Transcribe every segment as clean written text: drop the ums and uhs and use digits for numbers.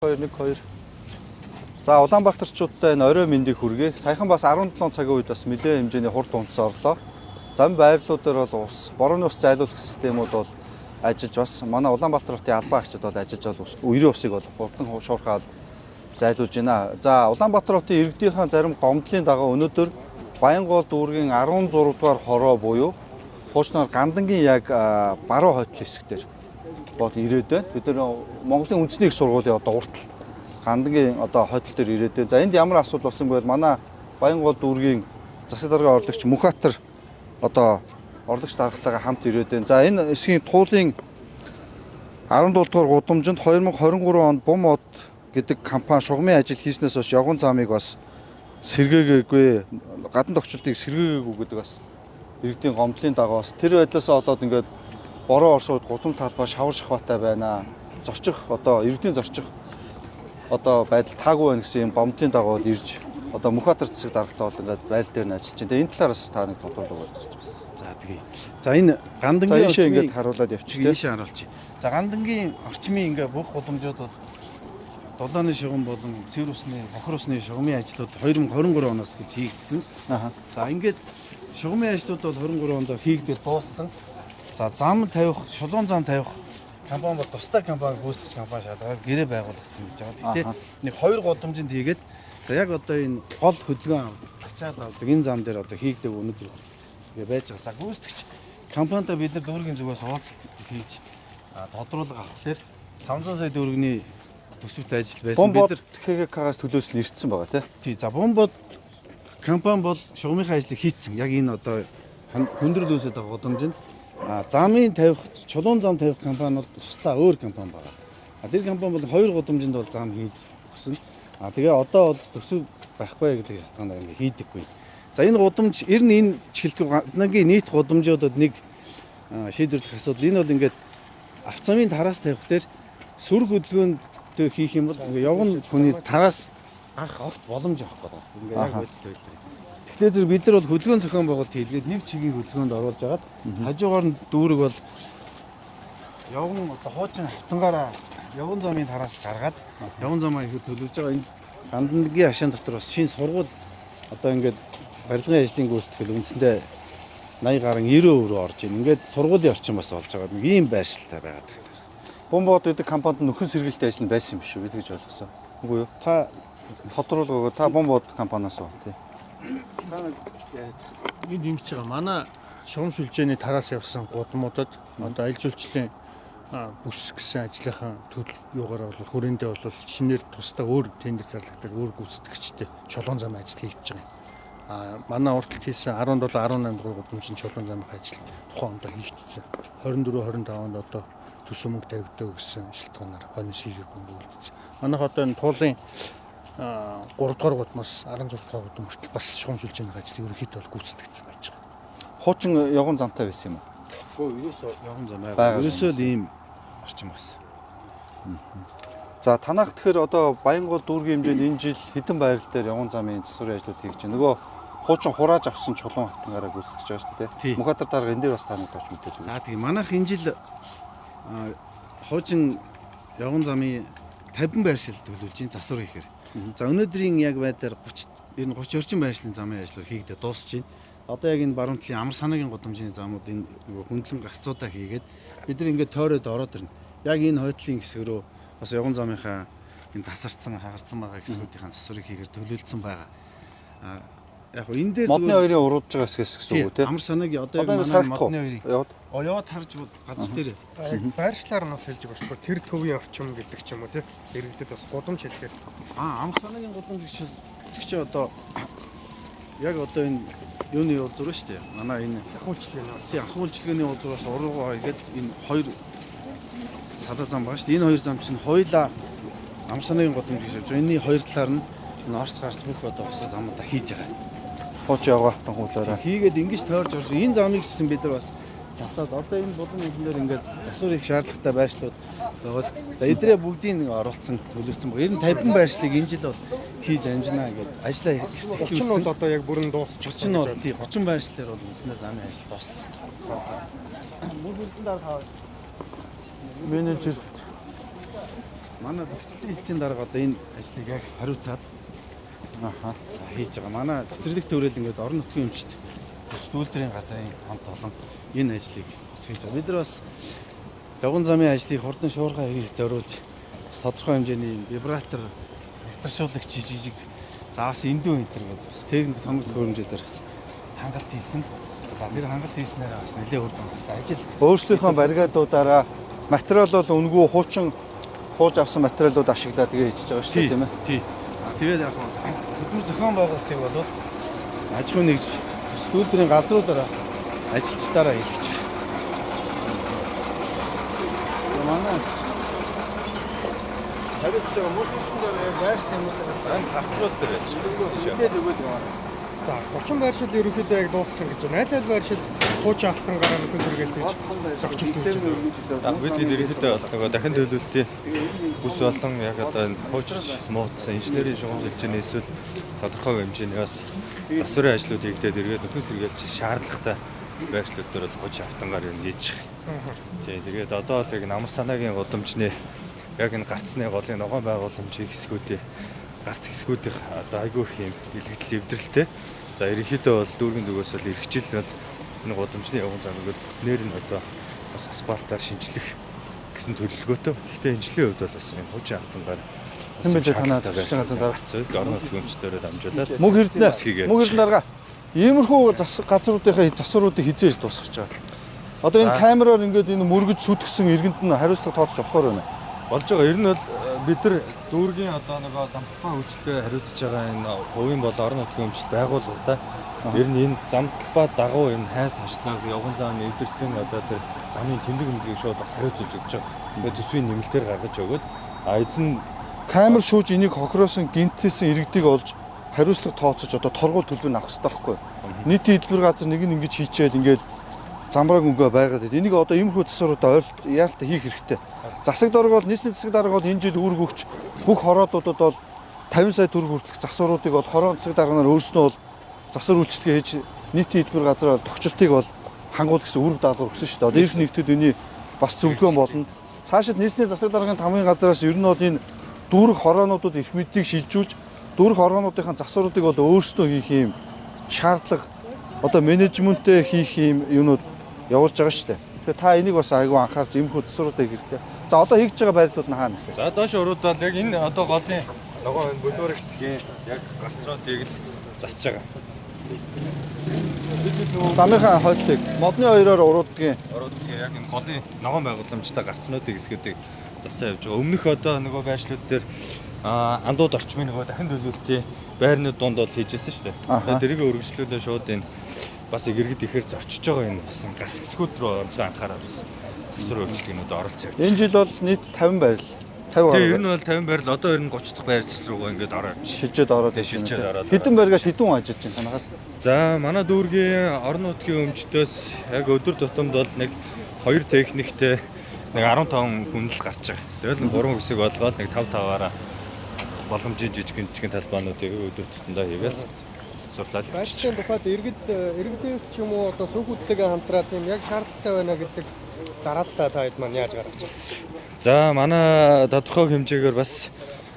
212. За Улаанбаатарчуудтай энэ орой мэндийг хүргэе. Саяхан бас 17 цагийн үед бас мэдээ хэмжээний хурд унтс орлоо. Зам байрлуудаар бол борооны ус зайлуулах системүүд бол ажиллаж бас манай Улаанбаатар хотын албан агчид бол ажиллаж бол үерийн усыг бол хурдан шуурхаад зайлуулж байна. За Улаанбаатар хотын иргэдийнхээ зарим гомдлын дагуу өнөөдөр Баянгол дүүргийн 16 дугаар хороо буюу хуучнаар Гандангийн яг баруун хойдол хэсгээр бод ирээд байна. Бид нар Монголын үндэсний их сургуулийн одоо уртал Гандангийн одоо хойдол дээр ирээд байна. За энд ямар асуудал болсон бэ? Манай Баянгол дүүргийн засаг даргын орлогч Мөнхбаатар одоо орлогч даргатайгаа хамт ирээд байна. За энэ эсхийн туулын 17 дугаар гудамжинд 2023 онд Бум од гэдэг компани шугамын ажил хийснээс хойш явган замыг бас сэргээгээгүй, гадна тохиолдлыг сэргээгээгүй гэдэг бас иргэдийн гомдлын дагуу бас тэр байдлаасаа болоод ингээд бороо оршууд гудам талбай шавар шахваатай байна. Зорчих одоо иргэдийн зорчих одоо байдал таагүй байна гэсэн юм гомдлын дагуу ирж одоо Мөнхбаатар засаг даргатай бол ингээд байр дээр нь ажиллаж байна. Энэ талаараас та нэг тодорхойлол өгөөч. За тэгээ. За энэ Гандангийн орчмыг ингээд харуулад явчих тийм харуулчих. За Гандангийн орчмын ингээд бүх гудамжууд бол Дулааны шугам болон цэвэр усны, хохор усны шугамын ажлууд 2023 оноос гэж хийгдсэн. За ингээд шугамын ажлууд бол 23 онд хийгдэл дууссан. За зам тавих, шулуун зам тавих компани бол тусдаа компани гүйцэтгэгч компани шалгаад гэрээ байгуулагдсан гэж байгаа. Гэтэ нэг 2 гудамжинд хийгээд за яг одоо энэ гол хөдөлгөөн ачаад авдаг энэ зам дээр одоо хийгдэг өнөдөр ингээ байж байгаа. За гүйцэтгэгч компанитай бид нар дүүргийн зүгээс уулзалт хийж тодруулга авахлаар 500 сая төгрөгийн төсөвтэй ажил байсан. Бид нар ХГК-аас төлөөс нь ирсэн байгаа тий. За Бомбод компани бол шугамынхаа ажлыг хийцэн. Яг энэ одоо хүндрэл үүсэж байгаа гудамжинд замын тавих, чулуун зам тавих компани бол тусдаа өөр компани байгаа. Тэр компани бол 2 гудамжинд бол зам хийж өгсөн. Тэгээ одоо бол төсөв байхгүй гэдэг шалтгаанаар ингээ хийдэггүй. За энэ гудамж ер нь энэ чихэлтгийн нийт гудамжуудад нэг шийдвэрлэх асуудал. Энэ бол ингээд авцамын тараас тавихлаар сүр хөдөлгөөнд хийх юм бол ингээ явган хүний тараас анх огт боломж авах гэдэг. Ингээ яг бодит байлаа. Тэгэхээр зэрэг бид нар бол хөдөлгөөн зохион байгуулалт хийлгээд нэг чигийг хөдөлгөөнд оруулж агаад хажуугаар нь дүүрэг бол явган одоо хуучин хавтангаараа явган замын тараас гаргаад явган замаа их төлөвлөж байгаа. Энэ Гандангийн хашаан дотор бас шинэ сургууль одоо ингээд барилгын ажлын гүйцэтгэл үндсэндээ 80 гаруй 90% орж ийн. Ингээд сургуулийн орчин бас олж байгаа. Нэг ийм байршилтай байгаа. Бум од гэдэг компанид нөхөн сэргээлтэй ажил нь байсан юм шүү гэж ойлгосон. Үгүй юу? Та тодруулгаагаа та Бум од компаниас уу тий. Та энд ингэж байгаа. Манай шугам сүлжээний тараас явсан гудамуудад одоо аль жуулчлалын бүс гэсэн ажлынхаа төлөв юугаараа бол хүрээндээ бол шинээр тусдаа өөр тендер зарлагддаг өөр гүйцэтгэгчтэй чулуун замын ажил хийж байгаа. Манай урталт хийсэн 17 18 дугаар гудамжийн чулуун замын ажил тухайн онд хийгдсэн. 24 25 онд одоо төсөв мөнгө тавигдаа гэсэн шалтгаанаар хойноос хийгээг хөнгөлөлдсөн. Манайх одоо энэ туулын 3 дугаар гудамжаас 16 дугаар гудам хүртэл бас шугам сүлжээний ажил ерөнхийдөө бол гүйцэтгэгдсэн байж байгаа. Хуучин явган замтай байсан юм уу? Үгүй ерөөсөө явган зам байгаа. Ерөөсөө л ийм орчин байсан. За танах тэгэхээр одоо Баянгол дүүргийн хэмжээнд энэ жил хэдэн байрал дээр явган замын засварын ажлууд хийж байна. Нөгөө хуучин хурааж авсан чулуун хатангаараа гүйцэтгэж байгаа шүү дээ. Мөнхбаатар дарга энэ дээр бас таныг тооч мэдээлэл. За тийм манайх энэ жил хуучин явган замын 50 байршил төлөвлөж ин засвар хийхээр. За өнөөдрийн яг байдлаар 30 орчим байршлын замын ажлууд хийгдээ дуусч байна. Одоо яг энэ баруун талын амар санаагийн гудамжийн замууд энэ хөндлөн гарцуудаа хийгээд бид нар ингээд тойроод ороод ирнэ. Яг энэ хойдлын хэсэг рүү бас явган замынхаа энэ тасарсан хагарсан байгаа хэсгүүдийн засварыг хийхээр төлөвлөсөн байгаа. Яг хөө энэ дээр модны хоёрын уруудж байгаа хэсгээс гэсэн үг үү те? Амар санаагийн одоо яг манай модны хоёрыг яваад харж газар дээр байршлаар нас хэлж байгаа шүү. Тэр төвийн орчим гэдэг ч юм уу те. Иргэдэд бас гудамж хэлгээд. Амар санаагийн гудамж гэж чи одоо яг одоо энэ юуны уулзруу шүү дээ. Манай энэ ахын үйлчлэгээний уулзруулаас уруугаа игээд энэ хоёр садаа зам байгаа шүү дээ. Энэ хоёр зам чинь хоёулаа амар санаагийн гудамж гэж байна. Энэний хоёр талаар нь орц гарч бүх одоо босоо замуудаа хийж байгаа. Хууч яваатан хуулаараа хийгээд ингэж тойрж орж энэ замыг гэсэн бид нар бас засаад одоо энэ болон нэгнээр ингээд засвар их шаардлагатай байршлууд байгаас за эдрээ бүгдийг нэг оруулсан төлөвлөсөн баг. Ер нь 50 байршлыг энэ жил бол хийж амжинаа гэдэг ажлаа эхлүүлсэн. 30 нь бол одоо яг бүрэн дуусчихсан. 30 нь бол тий 30 байршлаар бол үндсэндээ замын ажил дууссан. Бүгд дарга менежер манай хөгжлийн хэлцээний дарга одоо энэ ажлыг яг хариуцаад Аха. за хийж байгаа. Манай цэцэрлэг төврөл ингээд орон нутгийн өмчт үйлдвэрийн газрын хамт олон энэ ажлыг бас хийж байгаа. Бид нар бас явган замын ажлыг хурдан шуурхай хийх зориулж бас тодорхой хэмжээний вибратор, вибрашуулагч жижиг заавс эндүү энтер гэдэг бас техник томог хөрөмжөдөр бас хангалт хийсэн. За тэр хангалт хийснээр бас нэлээд үр дүн гарсан. Ажил Өөрсдийнхөө баригадуудаараа материалууд өнгөө хуучин хууж авсан материалууд ашиглаад тэгээ хийж байгаа шүү дээ тийм ээ. Тий. Тэгээд яг хөдөлмөр зохион байгуулалтыг бол аж ахуйн нэгж үйлдвэрийн газруудаараа ажилчдаараа хийлгэж байгаа. Манай хариуцж байгаа мөрөндөө байршлын юмудаар гарцгууд дээр байж. Тэгээд өгөөд яваа. За 30 байршил ерөнхийдөө яг дууссан гэж байна. Айл айл байршил хуучин автан гараа нөхөд сэргээл гэж. Бид ерөнхийдөө нөгөө дахин төлөвлөлтийн бүс болон яг одоо энэ хуучирч муудсан инженерийн шугам сүлжээний эсвэл тодорхой хэмжээний бас засварын ажлууд хийгдээд эргээд нөхөн сэргээлж шаардлагатай байршлууд дээр бол хуучин автангаар юм хийж байгаа. Тэгээд одоо л яг намар санаагийн гудамжны яг энэ гарцны голын ногоон байгууламжийн хэсгүүдийн гарц хэсгүүдийн одоо айгүй их юм илэгдэл эвдрэлтэй. За ерөнхийдөө бол дүүргийн зүгээс бол эрхчил бол энэ гудамжны явган замыг нэр нь одоо бас асфальтаар шинжлэх гэсэн төлөвлөгөөтэй. Гэхдээ энэ жилийн хувьд бол бас энэ хуучин автангаар Хэн бэ танаа засгийн газар дарга орон нутгийн өмчтөөрөө дамжуулаад мөг эрдэнэ дарга иймэрхүү газруудынхаа засваруудыг хизээж дуусгаж байгаа. Одоо энэ камераар ингээд энэ мөргөж сүтгэсэн иргэнд нь хариуцлага тоодож болохоор байна. болж байгаа. Ер нь бол бид нар дүүргийн одоо нөгөө замталбай үйлчлэгээ хариуцж байгаа энэ хувийн бол орон нутгийн өмчт байгууллагуудаа ер нь энэ замталбай дагуу энэ хайс хашлаг явган зам эвдэрсэн одоо тэр замын тэмдэг хэмжээг шууд бас хариуцуулж өгч байгаа. Тэгээд төсвийн нэмэлтээр гаргаж өгөөд эзэн Камер шүүж энийг хохироосон гинтээсэн иргэдийг олж хариуцлага тооцож одоо торгуул төлбөр авах хэрэгтэй байхгүй юу? Нийтийн эдгээр газар нэг нь ингэж хийчээд ингээд замбрааг өнгөө байгаад байд. Энийг одоо иймэрхүү засваруудаа яалтаа хийх хэрэгтэй. Засаг дарга бол нийслэлийн засаг дарга бол энэ жил үүрэг өгч бүх хороодуудад бол 50 сая төгрөг хүртэлх засваруудыг бол хорон засаг дарганаар өөрснөө бол засвар үйлчлэгээ хийж нийтийн эдгээр газраар тохичлтыг бол хангуул гэсэн үүрэг даалгавар өгсөн шүү дээ. Одоо эрх нэгтгэд үний бас зөвлөгөө болно. Цаашид нийслэлийн засаг даргын тамгын газраас ер нь бол энэ дүүрэг хороонуудад эрх мэдлийг шилжүүлж дүүрэг хороонуудынхаа засваруудыг бол өөрснөө хийх юм шаардлага одоо менежменттэй хийх юм юмнууд явуулж байгаа шүү дээ. Тэгэхээр та энийг бас айгүй анхаарч иймэрхүү засваруудыг хэрэгтэй. За одоо хийж байгаа байрлууд нь хаана вэ? за доош уруудвал яг энэ одоо голын ногоон энэ бөлөөр хэсгийн яг гарцруудыг л засж байгаа. Замынхаа хойдлыг модны хоёроор уруудгийн Яг энэ голын ногоон байгууламжтай гарцнуудын хэсгүүдийг засаа явж байгаа. Өмнөх одоо нөгөө байршлууд дээр андууд орчмын нөгөө дахин төлөвлөлтийн байрны дунд бол хийжсэн шүү дээ. Тэгээд тэрийг өргөжлүүлээ шууд энэ бас иргэд ихээр зорчиж байгаа энэ бас гарц хэсгүүд рүү онцгой анхаарал бас засвар үйлчлэгнүүд оролцож явж. энэ жил бол нийт 50 байрал 50 Тэгээ ер нь бол 50 байрал одоо ер нь 30 дахь байрлал руугаа ингээд ороод шилжээд ороод шилжээд ороод. Хэдэн байргаас хэдэн ажиллаж байна танаас? За манай дүүргийн орон нутгийн өмчтөөс яг өдөр тутамд бол нэг 2 техниктэй нэг 15 хүн л гарч байгаа. Тэгэл нэг 3 хэсэг болгоод нэг 5-5-аараа боломжийн жижиг талбаануудыг өдөр тутамдаа хийгээл сурлал. Байршлын тухайд иргэдээс ч юм уу одоо сүүхүүдтэйгээ хамтраад юм яг шаардлагатай байна гэдэг дарааллаа та хэд маань яаж гаргаж байна? За манай тодорхой хэмжээгээр бас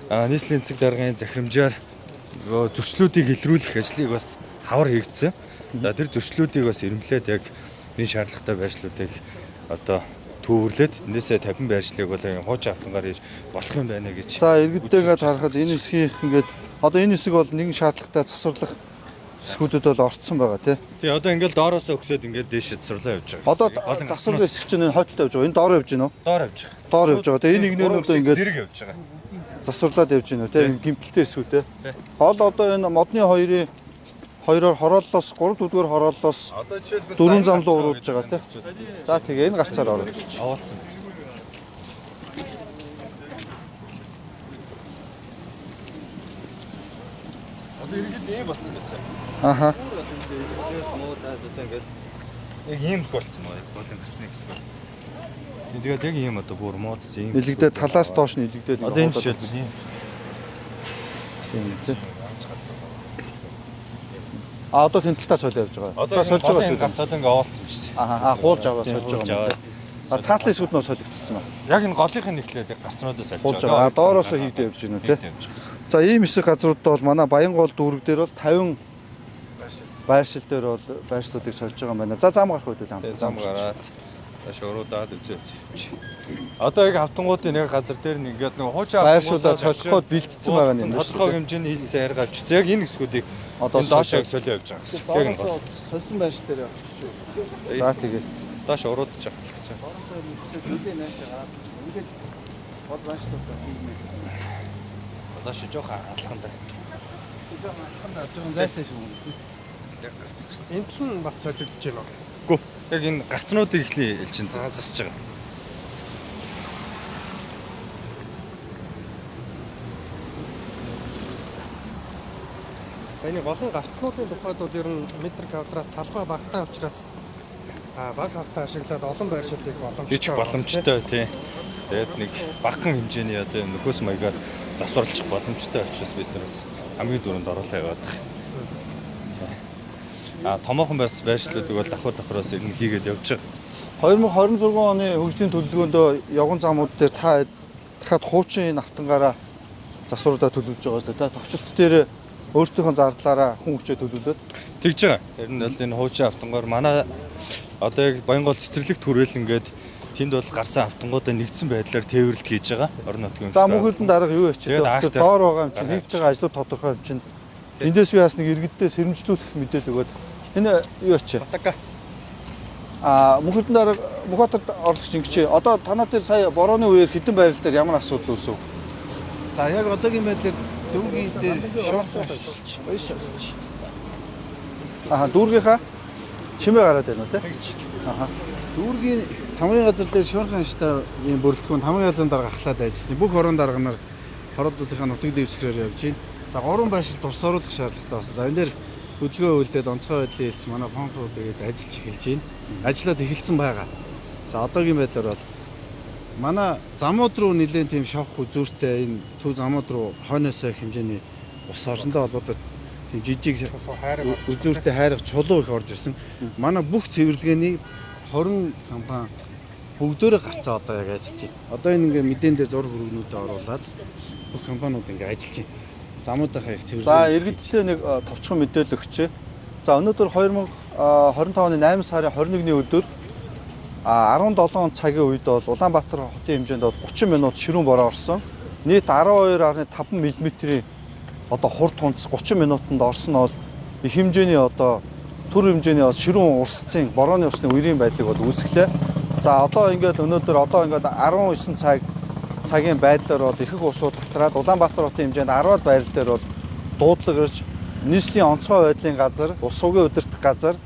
нийслэлийн засаг даргын захирамжаар зөрчлүүдийг илрүүлэх ажлыг бас хавар хийгдсэн. За тэр зөрчлүүдийг бас эрэмлээд яг энэ шаардлагатай байршлуудыг одоо төвөрлөөд энээсээ 50 байршлыг бол хуучин автангаар хийж болох юм байна гэж. За иргэдтэй ингээд харахад энэ хэсгийг ингээд одоо энэ хэсэг бол нэгэн шаардлагатай засварлах хэсгүүдэд бол орцсон байгаа тий. Тэгээ одоо ингээд доороос өгсөд ингээд дээшээ засварлаа явж байгаа. Одоо засварлах хэсэг чинь энэ хойдтой явж байгаа. Энэ доор явж байна уу? доор явж байгаа. Доор явж байгаа. Тэгээ энэ игнэрнүүдээ ингээд зэрэг явж байгаа. засварлаад явж байна уу тий. Гимтэлтэй хэсгүү тий. Гол одоо энэ модны хоёроор хорооллоос 3 дүүгээр хорооллоос 4 зам руу уруудж байгаа тий. За тэгээ энэ гарцаар ороод ирчих. Аваалсан. Одоо иргэд ийм болсон байсан. Аха. Яг ийм их болсон маа голын гарсны хэсэг. Тэгээд яг ийм одоо бүр муудсан ийм. Нилэгдээд талаас доош нь нилэгдээд Одоо энэ жишээлбэл ийм. Тийм тий. Одоо тэн талтаа солио явж байгаа. Одоо сольж байгаа шүү дээ. гарцаад ингээ овоолцсон шүү дээ. Аа хуулж аваа сольж байгаа юм. Цаатлын хэсгүүд нөө солигдсон уу? Яг энэ голынхын нэхлээд гарцнуудаас олж Болж байгаа. Доороосоо хийгдээ явж гинүү те. За ийм хэсэг газруудад бол манай Баянгол дүүрэг дээр бол 50 байршил дээр бол байршлуудыг сольж байгаа юм байна. За зам гарах үед Тэгээ зам гараад тааш өрөөдаад үзээ. Одоо яг автангуудын нэг газар дээр нь ингээд нэг хуучаа байршуулаад солиход бэлтгэсэн байгаа юм байна. тодорхой хэмжээний хийсэн арга авчихсан. Яг энэ хэсгүүдийг Одоо энэ доош яг солио явж байгаа гэсэн. Яг энэ гол. Сольсон байрш дээр очиж үү. За тэгээ. Доош уруудаж байгаа гэж байна. Хөлөө наашаа гараад ингээд бод байршлуудаа хиймээ. Доош жоохон алхандаа. Жоохон алханд авч байгаа зайтай шүү. Яг гарцсан. Энд л нь бас солигдож байна. Гү. Яг энэ гарцнуудыг ихний элчинд засаж байгаа. Саяны голын гарцнуудын тухайд бол ер нь метр квадрат талбай багтаа учраас баг хавтаа ашиглаад олон байршилыг Хийчих боломжтой тий. Тэгээд нэг багахан хэмжээний одоо нөхөөс маягаар засварлах боломжтой учраас бид нараас хамгийн дөрөнд оруулаа яваад байгаа. Томоохон байршлуудыг бол давхраас ирнэ хийгээд явж байгаа. 2026 оны хөгжлийн төлөвлөгөөндөө явган замууд дээр та дахиад хуучин энэ автангаараа засваруудаа төлөвлөж байгаа шүү дээ. Тогтцолт дээр өөрсдийнхөө зардлаараа хүн хүчээ төлөвлөд Тэгж байгаа. Тэр нь бол энэ хуучин автангаар манай одоо яг Баянгол цэцэрлэг түрэл ингээд тэнд бол гарсан автангуудаа нэгдсэн байдлаар тээвэрлэлт хийж байгаа. Орон нутгийн За мөнхөлдөн дарга юу Тэгээд яачих вэ? Доор байгаа юм чинь хийж байгаа ажлууд тодорхой юм чинь. Эндээс би бас нэг иргэддээ сэрэмжлүүлэх мэдээлэл өгөөд энэ юу яачих вэ? Батака. Мөнхөлдөн дарга Мөнхбаатарт орлогч ингэчээ. Одоо танаа дээр сая борооны үеэр хідэн байрал дээр ямар асуудал үүсв? За яг одоогийн байдлаар дүүгийн дээр шорт байршилж. Дүүргийнхаа чимээ гараад байна уу те? Дүүргийн тамгын газар дээр шуурхан штаб ийм бүрэлдэхүүн тамгын газрын дараа гаргалаад ажилласан. Бүх орон дарганаар хоруудынхаа нутаг дэвсгэрээр явж байна. За 3 байршил тус оруулах шаардлагатай болсон. За энэ дээр хөдөлгөөн үйлдээд онцгой байдлын хэлсэн манай фонхоо тэгээд ажиллаж эхэлж байна. Ажлаад эхэлсэн байгаа. За одоогийн байдлаар бол манай замууд руу нэлээд тийм шавх үзүүртэй энэ төв замууд руу хойноос их хэмжээний ус орсондоо холбоотой тийм жижиг үзүүртэй хайрах чулуу их орж ирсэн. Манай бүх цэвэрлэгээний 20 компани бүгдөө гарцаа одоо яг ажиллаж байна. Одоо энэ ингээ мэдэн дээр зур хөргөнүүдэд оруулаад бүх компаниуд ингээ ажиллаж байна. Замуудынхаа их цэвэрлэгээ. За иргэдлээ нэг товчхон мэдээлэл өгчээ. За өнөөдөр 2025 оны 8 сарын 21-ний өдөр 17 цагийн үед бол Улаанбаатар хотын хэмжээнд бол 30 минут ширүүн бороо орсон. Нийт 12.5 мм-ийн одоо хурд тунц 30 минутанд орсон нь бол их хэмжээний одоо төр хэмжээний ширүүн урсцын борооны усны үерийн байдлыг бол үүсгэлээ. За одоо ингээд өнөөдөр 19 цагийн байдлаар бол ихэнх усууд татраад Улаанбаатар хотын хэмжээнд 10-аад байрал дээр бол дуудлага ирж нийслэлийн онцгой байдлын газар, ус сувгийн удирдах газар,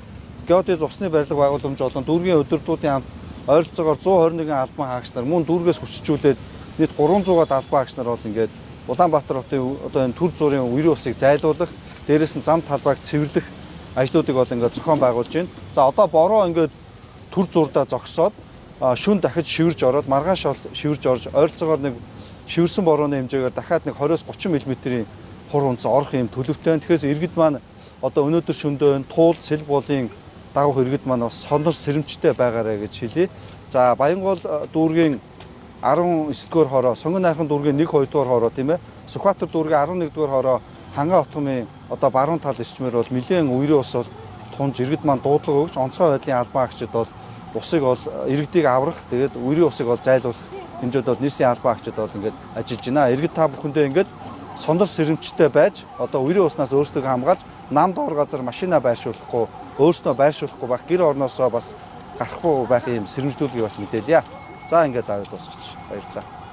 геодез усны барилга байгууламж болон дүүргийн удирдуудын хамт ойролцоогоор 121 албан хаагч нар мөн дүүргээс хүчжүүлээд нийт 300-аад албан хаагч нар бол ингээд Улаанбаатар хотын одоо энэ төр зүрийн үерийн усыг зайлуулах, дээрээс нь зам талбайг цэвэрлэх ажлуудыг бол ингээд зохион байгуулж байна. За одоо бороо ингээд төр зурдаа зогсоод шүн дахиж шивэрж ороод маргааш шивэрж орж ойролцоогоор нэг шивэрсэн борооны хэмжээгээр дахиад нэг 20-30 мм-ийн хур унц орох юм төлөвтэй. Тэгэхээр иргэд маань одоо өнөөдөр шөндөө туул сэл болын дагуух иргэд маань бас сонор сэрэмжтэй байгаарэ гэж хэлье. За Баянгол дүүргийн 19-р хороо, Сонгон найрхан дүүргийн 1-2 дугаар хороо тийм ээ. Сүхбаатар дүүргийн 11-р хороо Хангай хотын одоо баруун тал ирчмээр бол нэлээд үерийн ус бол тунж иргэд маань дуудлага өгч онцгой байдлын албан хаагчид бол усыг бол иргэдийг аврах тэгээд үерийн усыг бол зайлуулах хэмжээд бол нийслэлийн албан хаагчид бол ингээд ажиллаж байна. Иргэд та бүхэндээ ингээд сонор сэрэмжтэй байж одоо үерийн уснаас өөрсдөө хамгаалж нам доор газар машина байршуулахгүй, өөрснөө байршуулахгүй байх, гэр орноосоо бас гарахгүй байх юм сэрэмжлүүлгийг бас мэдээлье. За ингээд аваад дуусгач. Баярлалаа.